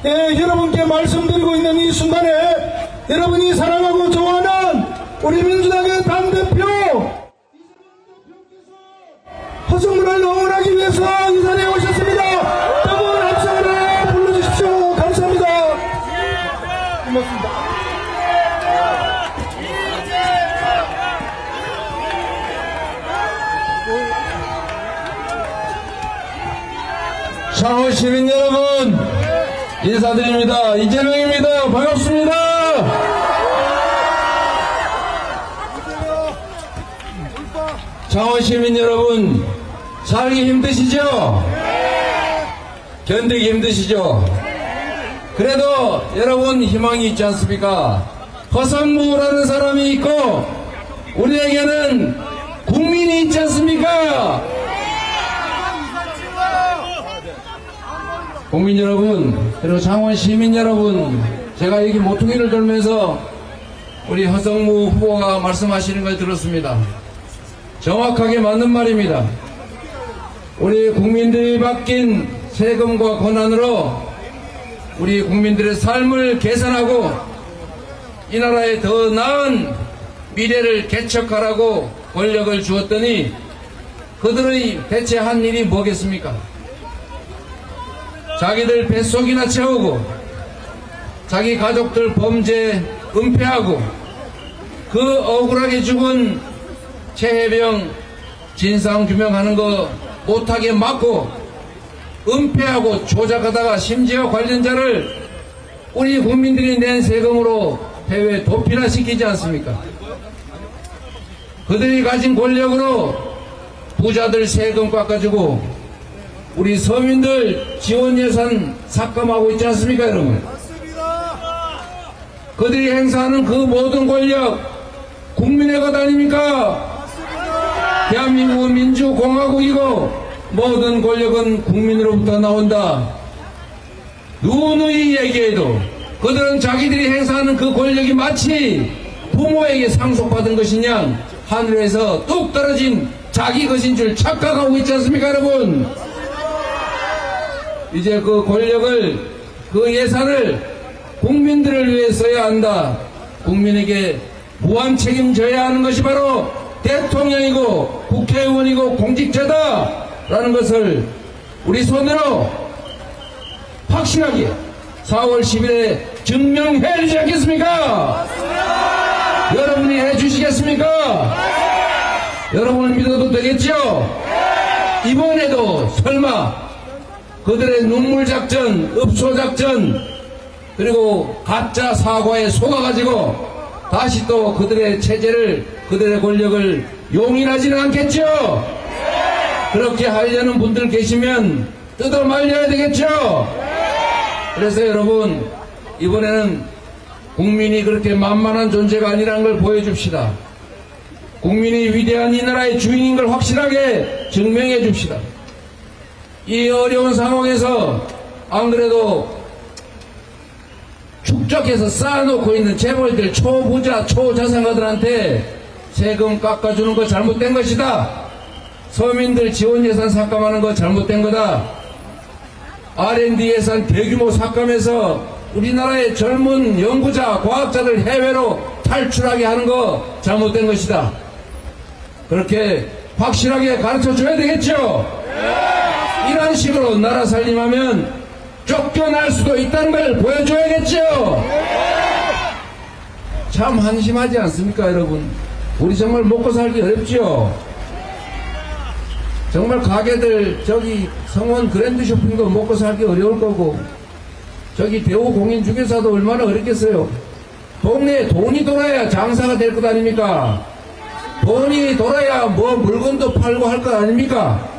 여러분께 말씀드리고 있는 이 순간에 여러분이 사랑하고 좋아하는 우리 민주당의 당대표 허성문을 응원하기 위해서 이 자리에 오셨습니다. 뜨거운 함성으로 불러주십시오. 감사합니다. 고맙습니다. 창원 시민 여러분 인사드립니다. 이재명입니다. 반갑습니다. 창원 시민 여러분 살기 힘드시죠? 견디기 힘드시죠? 그래도 여러분 희망이 있지 않습니까? 허성무라는 사람이 있고 우리에게는 국민이 있지 않습니까? 국민 여러분, 그리고 창원 시민 여러분, 제가 여기 모퉁이를 돌면서 우리 허성무 후보가 말씀하시는 걸 들었습니다. 정확하게 맞는 말입니다. 우리 국민들이 맡긴 세금과 권한으로 우리 국민들의 삶을 개선하고 이 나라에 더 나은 미래를 개척하라고 권력을 주었더니 그들의 대체 한 일이 뭐겠습니까? 자기들 뱃속이나 채우고 자기 가족들 범죄 은폐하고 그 억울하게 죽은 최혜병 진상규명하는 거 못하게 막고 은폐하고 조작하다가 심지어 관련자를 우리 국민들이 낸 세금으로 해외 도피나 시키지 않습니까? 그들이 가진 권력으로 부자들 세금 깎아주고 우리 서민들 지원 예산 삭감하고 있지 않습니까, 여러분? 그들이 행사하는 그 모든 권력 국민의 것 아닙니까? 대한민국은 민주공화국이고 모든 권력은 국민으로부터 나온다. 누누이 얘기해도 그들은 자기들이 행사하는 그 권력이 마치 부모에게 상속받은 것이냐 하늘에서 뚝 떨어진 자기 것인 줄 착각하고 있지 않습니까, 여러분? 이제 그 권력을, 그 예산을 국민들을 위해 써야 한다. 국민에게 무한 책임져야 하는 것이 바로 대통령이고 국회의원이고 공직자다라는 것을 우리 손으로 확실하게 4월 10일에 증명해야 되지 않겠습니까? 여러분이 해주시겠습니까? 여러분을 믿어도 되겠죠? 이번에도 설마 그들의 눈물작전, 읍소작전, 그리고 가짜 사과에 속아가지고 다시 또 그들의 체제를, 그들의 권력을 용인하지는 않겠죠? 그렇게 하려는 분들 계시면 뜯어 말려야 되겠죠? 그래서 여러분, 이번에는 국민이 그렇게 만만한 존재가 아니라는 걸 보여줍시다. 국민이 위대한 이 나라의 주인인 걸 확실하게 증명해 줍시다. 이 어려운 상황에서 안 그래도 축적해서 쌓아놓고 있는 재벌들, 초부자, 초자산가들한테 세금 깎아주는 거 잘못된 것이다. 서민들 지원 예산 삭감하는 거 잘못된 거다. R&D 예산 대규모 삭감해서 우리나라의 젊은 연구자, 과학자들 해외로 탈출하게 하는 거 잘못된 것이다. 그렇게 확실하게 가르쳐줘야 되겠죠? 이런 식으로 나라 살림하면 쫓겨날 수도 있다는 걸 보여줘야겠죠? 참 한심하지 않습니까, 여러분? 우리 정말 먹고 살기 어렵죠? 정말 가게들, 저기 성원 그랜드 쇼핑도 먹고 살기 어려울 거고, 저기 대우 공인중개사도 얼마나 어렵겠어요? 동네에 돈이 돌아야 장사가 될 것 아닙니까? 돈이 돌아야 뭐 물건도 팔고 할 것 아닙니까?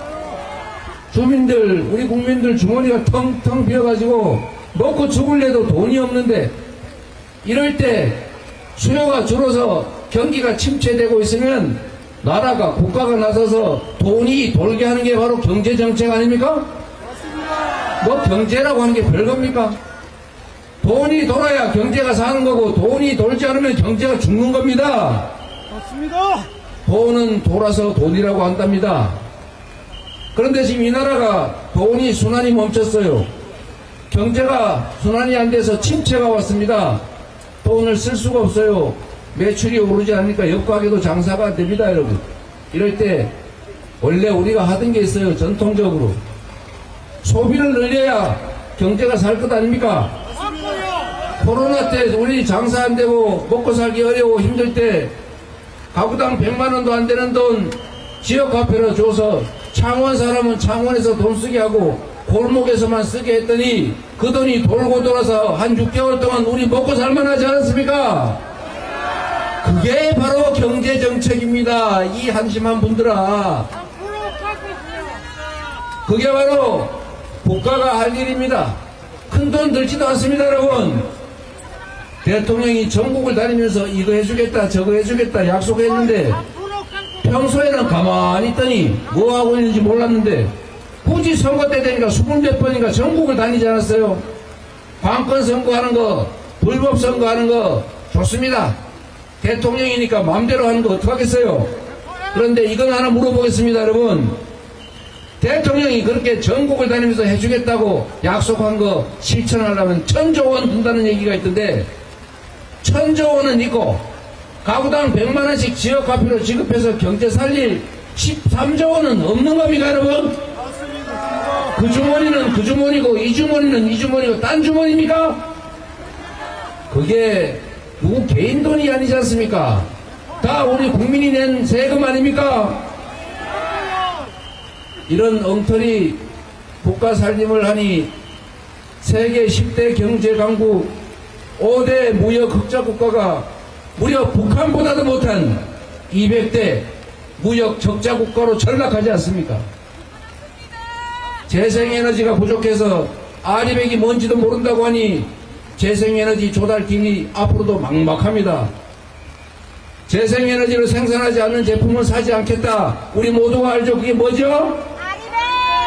주민들, 우리 국민들 주머니가 텅텅 비어가지고 먹고 죽을래도 돈이 없는데 이럴 때 수요가 줄어서 경기가 침체되고 있으면 나라가, 국가가 나서서 돈이 돌게 하는 게 바로 경제정책 아닙니까? 뭐 경제라고 하는 게 별겁니까? 돈이 돌아야 경제가 사는 거고 돈이 돌지 않으면 경제가 죽는 겁니다. 맞습니다. 돈은 돌아서 돈이라고 한답니다. 그런데 지금 이 나라가 돈이 순환이 멈췄어요. 경제가 순환이 안 돼서 침체가 왔습니다. 돈을 쓸 수가 없어요. 매출이 오르지 않으니까 역가게도 장사가 안 됩니다, 여러분. 이럴 때 원래 우리가 하던 게 있어요. 전통적으로 소비를 늘려야 경제가 살 것 아닙니까? 코로나 때 우리 장사 안 되고 먹고 살기 어려워 힘들 때 가구당 100만 원도 안 되는 돈 지역 화폐로 줘서 창원 사람은 창원에서 돈 쓰게 하고 골목에서만 쓰게 했더니 그 돈이 돌고 돌아서 한 6개월 동안 우리 먹고 살만하지 않았습니까? 그게 바로 경제정책입니다. 이 한심한 분들아. 그게 바로 국가가 할 일입니다. 큰 돈 들지도 않습니다, 여러분. 대통령이 전국을 다니면서 이거 해주겠다 저거 해주겠다 약속했는데 평소에는 가만히 있더니 뭐 하고 있는지 몰랐는데 굳이 선거 때 되니까 20몇 번인가 전국을 다니지 않았어요. 관권 선거하는 거 불법 선거하는 거 좋습니다. 대통령이니까 마음대로 하는 거 어떡하겠어요. 그런데 이건 하나 물어보겠습니다, 여러분. 대통령이 그렇게 전국을 다니면서 해주겠다고 약속한 거 실천하려면 1000조 원 든다는 얘기가 있던데 1000조 원은 있고 가구당 100만 원씩 지역화폐로 지급해서 경제 살릴 13조 원은 없는 겁니까, 여러분? 그 주머니는 그 주머니고 이 주머니는 이 주머니고 딴 주머니입니까? 그게 누구 개인 돈이 아니지 않습니까? 다 우리 국민이 낸 세금 아닙니까? 이런 엉터리 국가 살림을 하니 세계 10대 경제 강국 5대 무역 흑자 국가가 무려 북한보다도 못한 200대 무역 적자 국가로 전락하지 않습니까? 재생에너지가 부족해서 아리백이 뭔지도 모른다고 하니 재생에너지 조달 길이 앞으로도 막막합니다. 재생에너지를 생산하지 않는 제품은 사지 않겠다. 우리 모두가 알죠? 그게 뭐죠?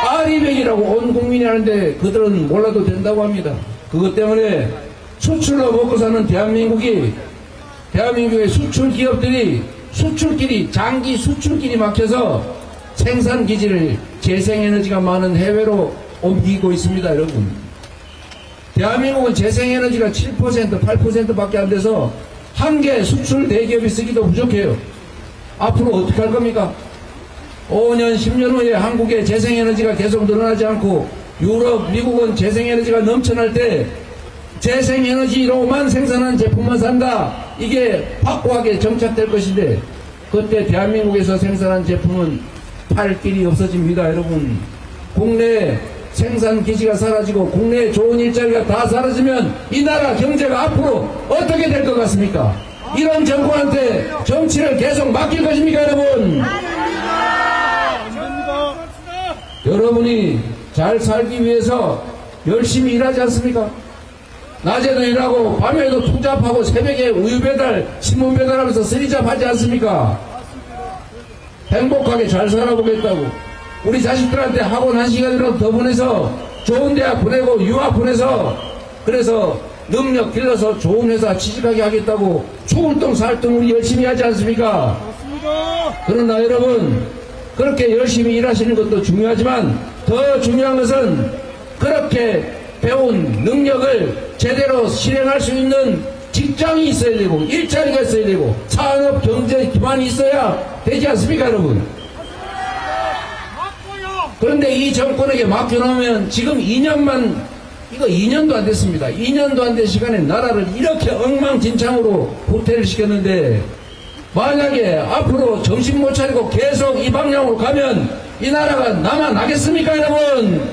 아리백이라고 온 국민이 하는데 그들은 몰라도 된다고 합니다. 그것 때문에 수출로 먹고 사는 대한민국의 수출 기업들이 수출길이 장기 수출길이 막혀서 생산기지를 재생에너지가 많은 해외로 옮기고 있습니다, 여러분. 대한민국은 재생에너지가 7%, 8%밖에 안 돼서 한 개 수출 대기업이 쓰기도 부족해요. 앞으로 어떻게 할 겁니까? 5년, 10년 후에 한국의 재생에너지가 계속 늘어나지 않고 유럽, 미국은 재생에너지가 넘쳐날 때 재생에너지로만 생산한 제품만 산다. 이게 확고하게 정착될 것인데 그때 대한민국에서 생산한 제품은 팔 길이 없어집니다, 여러분. 국내 생산 기지가 사라지고 국내에 좋은 일자리가 다 사라지면 이 나라 경제가 앞으로 어떻게 될 것 같습니까? 이런 정권한테 정치를 계속 맡길 것입니까, 여러분? 여러분이 잘 살기 위해서 열심히 일하지 않습니까? 낮에도 일하고 밤에도 투잡하고 새벽에 우유 배달, 신문 배달하면서 쓰리잡 하지 않습니까? 행복하게 잘 살아보겠다고 우리 자식들한테 학원 1시간이라도 더 보내서 좋은 대학 보내고 유학 보내서 그래서 능력 길러서 좋은 회사 취직하게 하겠다고 추울 동 살 동 우리 열심히 하지 않습니까? 그러나 여러분 그렇게 열심히 일하시는 것도 중요하지만 더 중요한 것은 그렇게 배운 능력을 제대로 실행할 수 있는 직장이 있어야 되고 일자리가 있어야 되고 산업 경제 기반이 있어야 되지 않습니까, 여러분? 그런데 이 정권에게 맡겨놓으면 지금 2년만 이거 2년도 안 됐습니다. 2년도 안 된 시간에 나라를 이렇게 엉망진창으로 후퇴를 시켰는데 만약에 앞으로 정신 못 차리고 계속 이 방향으로 가면 이 나라가 남아나겠습니까, 여러분?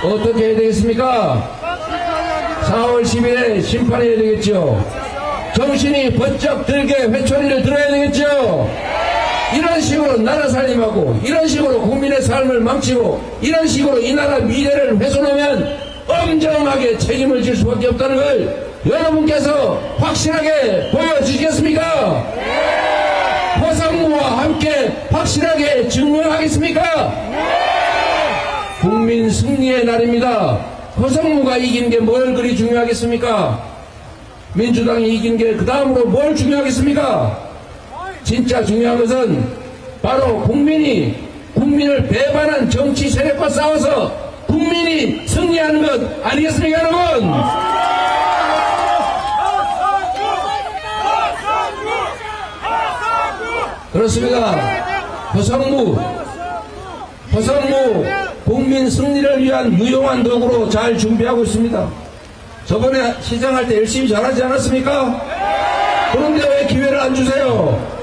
어떻게 해야 되겠습니까? 4월 10일에 심판해야 되겠죠. 정신이 번쩍 들게 회초리를 들어야 되겠죠. 이런 식으로 나라 살림하고 이런 식으로 국민의 삶을 망치고 이런 식으로 이 나라 미래를 훼손하면 엄정하게 책임을 질 수밖에 없다는 걸 여러분께서 확실하게 보여주시겠습니까? 허상무와 함께 확실하게 증명하겠습니까? 국민 승리의 날입니다. 허상무가 이긴 게 뭘 그리 중요하겠습니까? 민주당이 이긴 게 그 다음으로 뭘 중요하겠습니까? 진짜 중요한 것은 바로 국민을 배반한 정치 세력과 싸워서 국민이 승리하는 것 아니겠습니까, 여러분? 그렇습니다. 허성무 국민 승리를 위한 유용한 도구로 잘 준비하고 있습니다. 저번에 시장할 때 열심히 잘하지 않았습니까? 그런데 왜 기회를 안 주세요?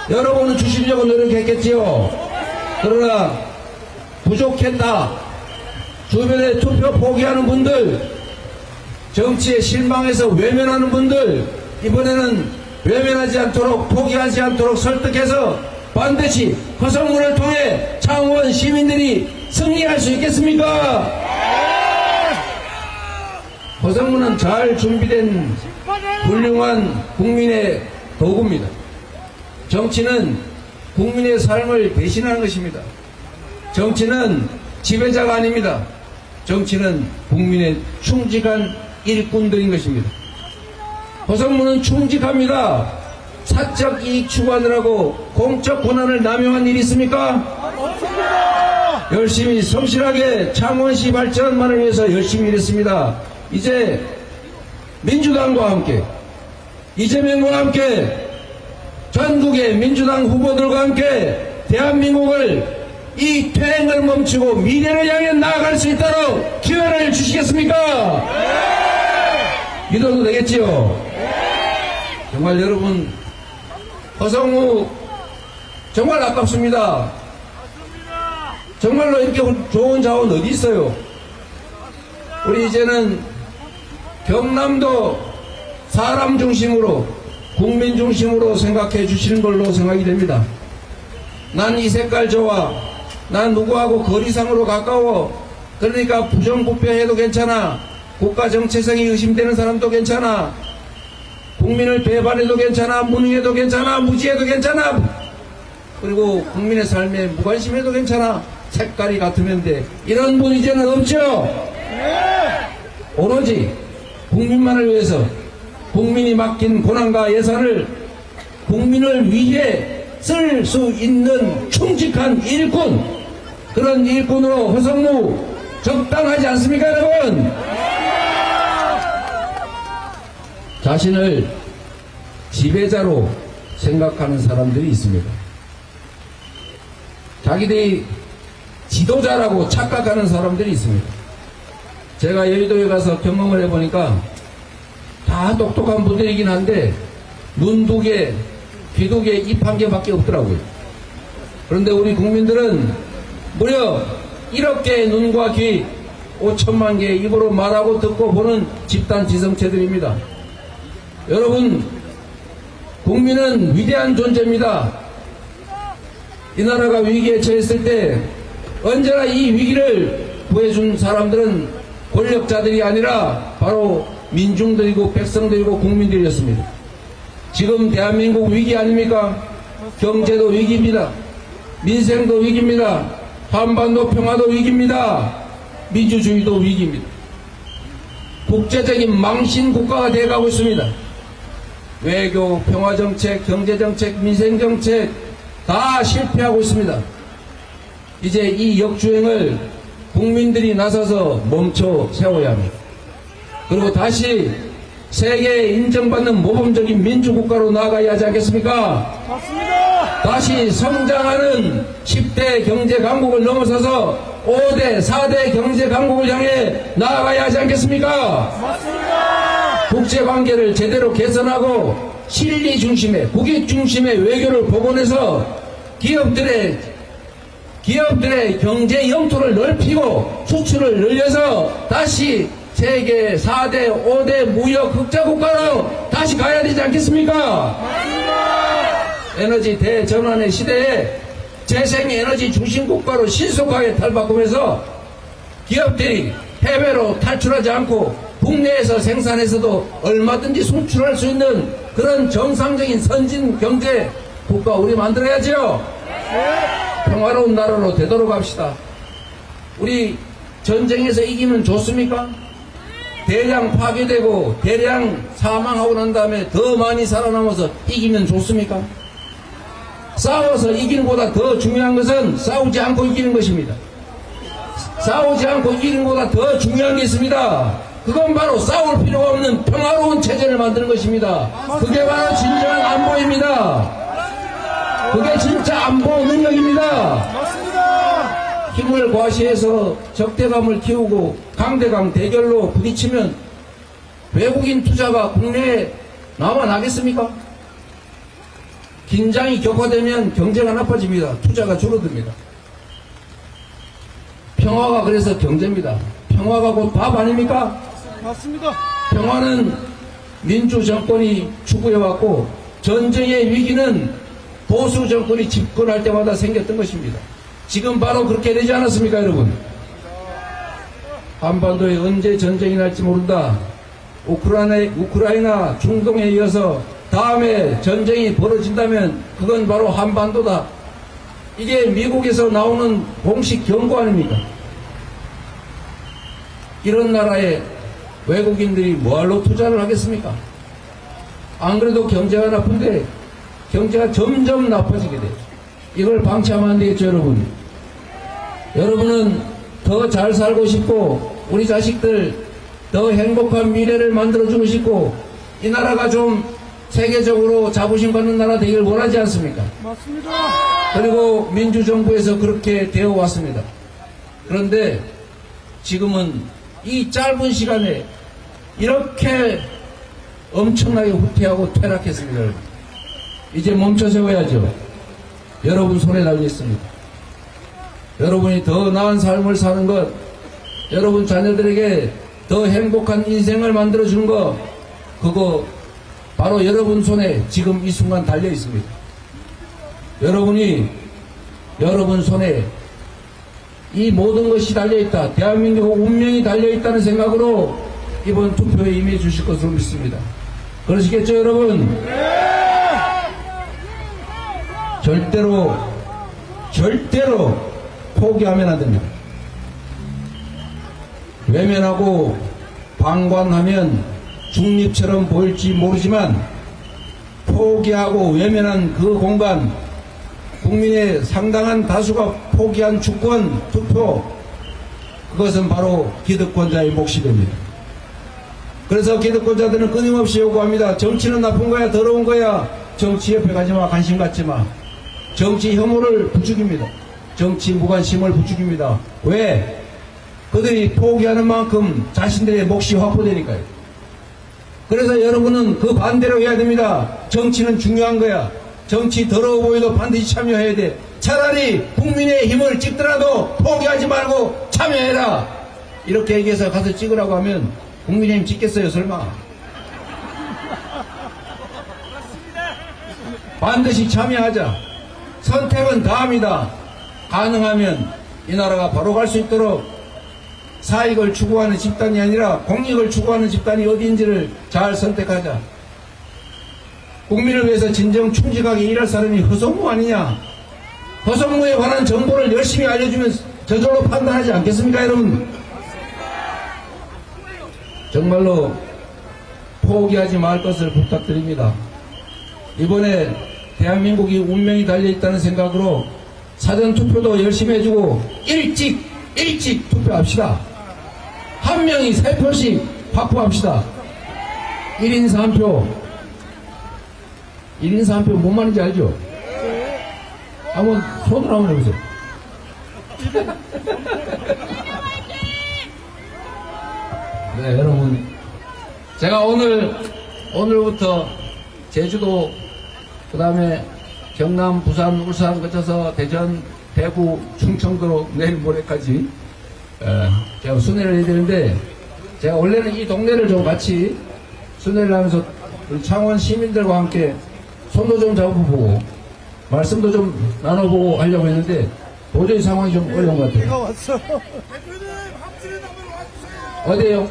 여러분은 주시려고 노력했겠지요. 그러나 부족했다. 주변에 투표 포기하는 분들, 정치에 실망해서 외면하는 분들, 이번에는 외면하지 않도록, 포기하지 않도록 설득해서 반드시 허성무를 통해 창원 시민들이 승리할 수 있겠습니까? 허성무는 잘 준비된 훌륭한 국민의 도구입니다. 정치는 국민의 삶을 대신하는 것입니다. 정치는 지배자가 아닙니다. 정치는 국민의 충직한 일꾼들인 것입니다. 허성무는 충직합니다. 사적 이익 추구하느라고 공적 권한을 남용한 일이 있습니까? 열심히 성실하게 창원시 발전만을 위해서 열심히 일했습니다. 이제 민주당과 함께, 이재명과 함께, 전국의 민주당 후보들과 함께 대한민국을 이 퇴행을 멈추고 미래를 향해 나아갈 수 있도록 기회를 주시겠습니까? 믿어도 되겠지요? 정말 여러분, 허성무 정말 아깝습니다. 정말로 이렇게 좋은 자원 어디 있어요? 우리 이제는 경남도 사람 중심으로, 국민 중심으로 생각해 주시는 걸로 생각이 됩니다. 난 이 색깔 좋아. 난 누구하고 거리상으로 가까워. 그러니까 부정부패해도 괜찮아. 국가 정체성이 의심되는 사람도 괜찮아. 국민을 배반해도 괜찮아. 무능해도 괜찮아. 무지해도 괜찮아. 그리고 국민의 삶에 무관심해도 괜찮아. 색깔이 같으면 돼. 이런 분 이제는 없죠? 오로지 국민만을 위해서 국민이 맡긴 권한과 예산을 국민을 위해 쓸 수 있는 충직한 일꾼, 그런 일꾼으로 허성무 적당하지 않습니까, 여러분? 자신을 지배자로 생각하는 사람들이 있습니다. 자기들이 지도자라고 착각하는 사람들이 있습니다. 제가 여의도에 가서 경험을 해보니까 다 똑똑한 분들이긴 한데 눈 두 개, 귀 두 개, 입 한 개밖에 없더라고요. 그런데 우리 국민들은 무려 1억 개의 눈과 귀, 5천만 개의 입으로 말하고 듣고 보는 집단 지성체들입니다. 여러분, 국민은 위대한 존재입니다. 이 나라가 위기에 처했을 때 언제나 이 위기를 구해준 사람들은 권력자들이 아니라 바로 민중들이고 백성들이고 국민들이었습니다. 지금 대한민국 위기 아닙니까? 경제도 위기입니다. 민생도 위기입니다. 한반도 평화도 위기입니다. 민주주의도 위기입니다. 국제적인 망신 국가가 되어가고 있습니다. 외교, 평화정책, 경제정책, 민생정책 다 실패하고 있습니다. 이제 이 역주행을 국민들이 나서서 멈춰 세워야 합니다. 그리고 다시 세계에 인정받는 모범적인 민주국가로 나아가야 하지 않겠습니까? 맞습니다. 다시 성장하는 10대 경제강국을 넘어서서 5대, 4대 경제강국을 향해 나아가야 하지 않겠습니까? 맞습니다. 국제관계를 제대로 개선하고 실리 중심의, 국익 중심의 외교를 복원해서 기업들의 경제 영토를 넓히고 수출을 늘려서 다시 세계 4대, 5대 무역 흑자 국가로 다시 가야 되지 않겠습니까? 에너지 대전환의 시대에 재생에너지 중심 국가로 신속하게 탈바꿈해서 기업들이 해외로 탈출하지 않고 국내에서 생산해서도 얼마든지 수출할 수 있는 그런 정상적인 선진 경제 국가 우리 만들어야죠. 평화로운 나라로 되도록 합시다. 우리 전쟁에서 이기면 좋습니까? 대량 파괴되고 대량 사망하고 난 다음에 더 많이 살아남아서 이기면 좋습니까? 싸워서 이기는 것보다 더 중요한 것은 싸우지 않고 이기는 것입니다. 싸우지 않고 이기는 것보다 더 중요한 게 있습니다. 그건 바로 싸울 필요가 없는 평화로운 체제를 만드는 것입니다. 그게 바로 진정한 안보입니다. 그게 진짜 안보 능력입니다. 힘을 과시해서 적대감을 키우고 강대강 대결로 부딪히면 외국인 투자가 국내에 남아나겠습니까? 긴장이 격화되면 경제가 나빠집니다. 투자가 줄어듭니다. 평화가 그래서 경제입니다. 평화가 곧 밥 아닙니까? 맞습니다. 평화는 민주 정권이 추구해왔고 전쟁의 위기는 보수 정권이 집권할 때마다 생겼던 것입니다. 지금 바로 그렇게 되지 않았습니까, 여러분? 한반도에 언제 전쟁이 날지 모른다. 우크라이나, 중동에 이어서 다음에 전쟁이 벌어진다면 그건 바로 한반도다. 이게 미국에서 나오는 공식 경고 아닙니까? 이런 나라에 외국인들이 뭐할로 투자를 하겠습니까? 안 그래도 경제가 나쁜데 경제가 점점 나빠지게 돼요. 이걸 방치하면 안 되겠죠, 여러분? 여러분은 더 잘 살고 싶고 우리 자식들 더 행복한 미래를 만들어주고 싶고 이 나라가 좀 세계적으로 자부심 받는 나라 되기를 원하지 않습니까? 맞습니다. 그리고 민주정부에서 그렇게 되어 왔습니다. 그런데 지금은 이 짧은 시간에 이렇게 엄청나게 후퇴하고 퇴락했습니다. 여러분. 이제 멈춰 세워야죠. 여러분 손에 달려 있습니다. 여러분이 더 나은 삶을 사는 것, 여러분 자녀들에게 더 행복한 인생을 만들어주는 것, 그거 바로 여러분 손에 지금 이 순간 달려 있습니다. 여러분 손에 이 모든 것이 달려있다. 대한민국 운명이 달려있다는 생각으로 이번 투표에 임해 주실 것으로 믿습니다. 그러시겠죠, 여러분? 절대로 포기하면 안 됩니다. 외면하고 방관하면 중립처럼 보일지 모르지만 포기하고 외면한 그 공간, 국민의 상당한 다수가 포기한 주권, 투표, 그것은 바로 기득권자의 몫이 됩니다. 그래서 기득권자들은 끊임없이 요구합니다. 정치는 나쁜 거야, 더러운 거야. 정치 옆에 가지마, 관심 갖지마. 정치 혐오를 부추깁니다. 정치 무관심을 부추깁니다. 왜? 그들이 포기하는 만큼 자신들의 몫이 확보되니까요. 그래서 여러분은 그 반대로 해야 됩니다. 정치는 중요한 거야. 정치 더러워 보여도 반드시 참여해야 돼. 차라리 국민의 힘을 찍더라도 포기하지 말고 참여해라. 이렇게 얘기해서 가서 찍으라고 하면 국민의힘 찍겠어요, 설마? 반드시 참여하자. 선택은 다합니다. 가능하면 이 나라가 바로 갈 수 있도록 사익을 추구하는 집단이 아니라 공익을 추구하는 집단이 어디인지를 잘 선택하자. 국민을 위해서 진정 충직하게 일할 사람이 허성무 아니냐? 허성무에 관한 정보를 열심히 알려주면 저절로 판단하지 않겠습니까, 여러분? 정말로 포기하지 말 것을 부탁드립니다. 이번에 대한민국이 운명이 달려있다는 생각으로 사전투표도 열심히 해주고 일찍 투표합시다. 한 명이 3표씩 확보합시다. 1인 3표. 1인 3표 뭔 말인지 알죠? 한번 손으로 한번 해보세요. 네, 여러분. 제가 오늘부터 제주도, 그 다음에 경남, 부산, 울산 거쳐서 대전, 대구, 충청도로 내일 모레까지 제가 순회를 해야 되는데, 제가 원래는 이 동네를 좀 같이 순회를 하면서 우리 창원 시민들과 함께 손도 좀 잡아보고 말씀도 좀 나눠보고 하려고 했는데 도저히 상황이 좀 어려운 것 같아요. 내가 왔어. 대표님 합천에 한번 와주세요. 어디에요?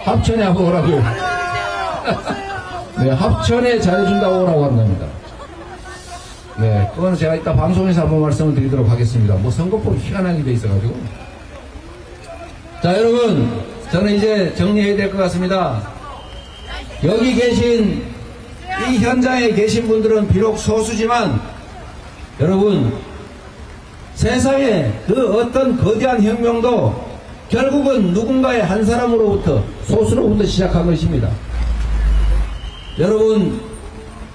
합천에 한번 오라고요. 네, 합천에 잘해준다고 오라고 한답니다. 네, 그거는 제가 이따 방송에서 한번 말씀을 드리도록 하겠습니다. 뭐 선거법이 희한하게 돼 있어가지고. 자, 여러분, 저는 이제 정리해야 될 것 같습니다. 여기 계신, 이 현장에 계신 분들은 비록 소수지만, 여러분, 세상에 그 어떤 거대한 혁명도 결국은 누군가의 한 사람으로부터, 소수로부터 시작한 것입니다.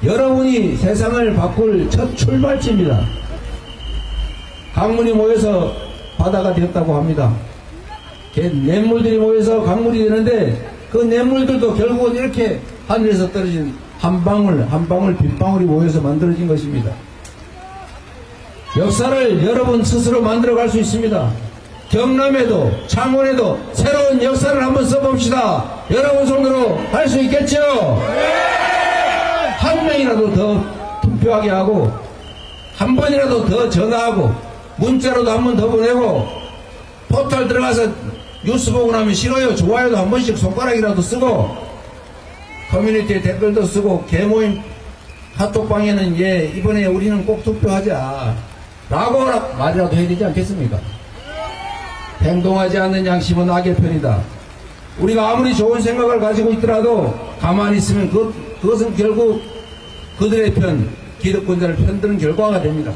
여러분이 세상을 바꿀 첫 출발지입니다. 강물이 모여서 바다가 되었다고 합니다. 냇물들이 모여서 강물이 되는데 그 냇물들도 결국은 이렇게 하늘에서 떨어진 한 방울 한 방울 빗방울이 모여서 만들어진 것입니다. 역사를 여러분 스스로 만들어갈 수 있습니다. 경남에도 창원에도 새로운 역사를 한번 써봅시다. 여러분 손으로 할 수 있겠죠? 한 명이라도 더 투표하게 하고 한 번이라도 더 전화하고 문자로도 한 번 더 보내고 포털 들어가서 뉴스 보고 나면 싫어요 좋아요도 한 번씩 손가락이라도 쓰고 커뮤니티에 댓글도 쓰고 개모임 카톡방에는 이번에 우리는 꼭 투표하자 라고 말이라도 해야 되지 않겠습니까? 행동하지 않는 양심은 악의 편이다. 우리가 아무리 좋은 생각을 가지고 있더라도 가만히 있으면 그것은 결국 그들의 편, 기득권자를 편드는 결과가 됩니다.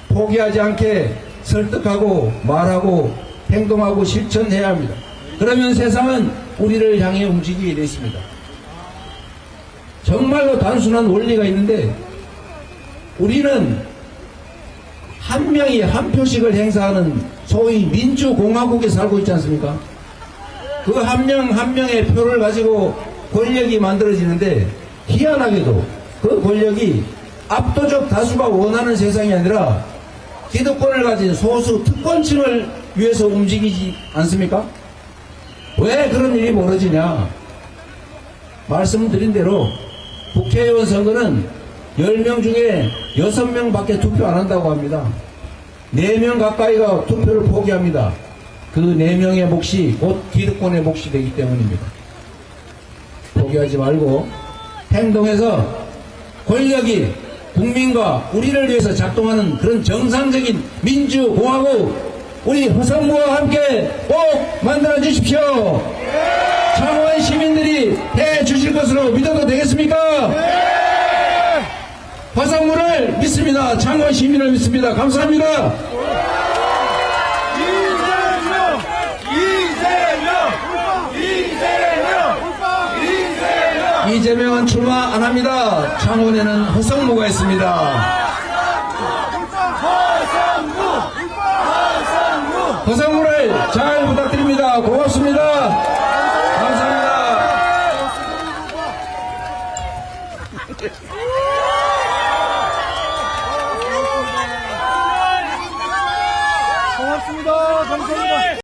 포기하지 않게 설득하고 말하고 행동하고 실천해야 합니다. 그러면 세상은 우리를 향해 움직이게 되어 있습니다. 정말로 단순한 원리가 있는데 우리는 한 명이 한 표씩을 행사하는 소위 민주공화국에 살고 있지 않습니까? 그 한 명 한 명의 표를 가지고 권력이 만들어지는데 희한하게도 그 권력이 압도적 다수가 원하는 세상이 아니라 기득권을 가진 소수 특권층을 위해서 움직이지 않습니까? 왜 그런 일이 벌어지냐? 말씀드린 대로 국회의원 선거는 10명 중에 6명 밖에 투표 안 한다고 합니다. 4명 가까이가 투표를 포기합니다. 그 4명의 몫이 곧 기득권의 몫이 되기 때문입니다. 포기하지 말고 행동해서 권력이 국민과 우리를 위해서 작동하는 그런 정상적인 민주공화국 우리 허성무와 함께 꼭 만들어 주십시오. 창원 시민들이 해 주실 것으로 믿어도 되겠습니까? 허성무를 믿습니다. 창원 시민을 믿습니다. 감사합니다. 이재명은 출마 안 합니다. 창원에는 허성무가 있습니다. 허성무를 잘 부탁드립니다.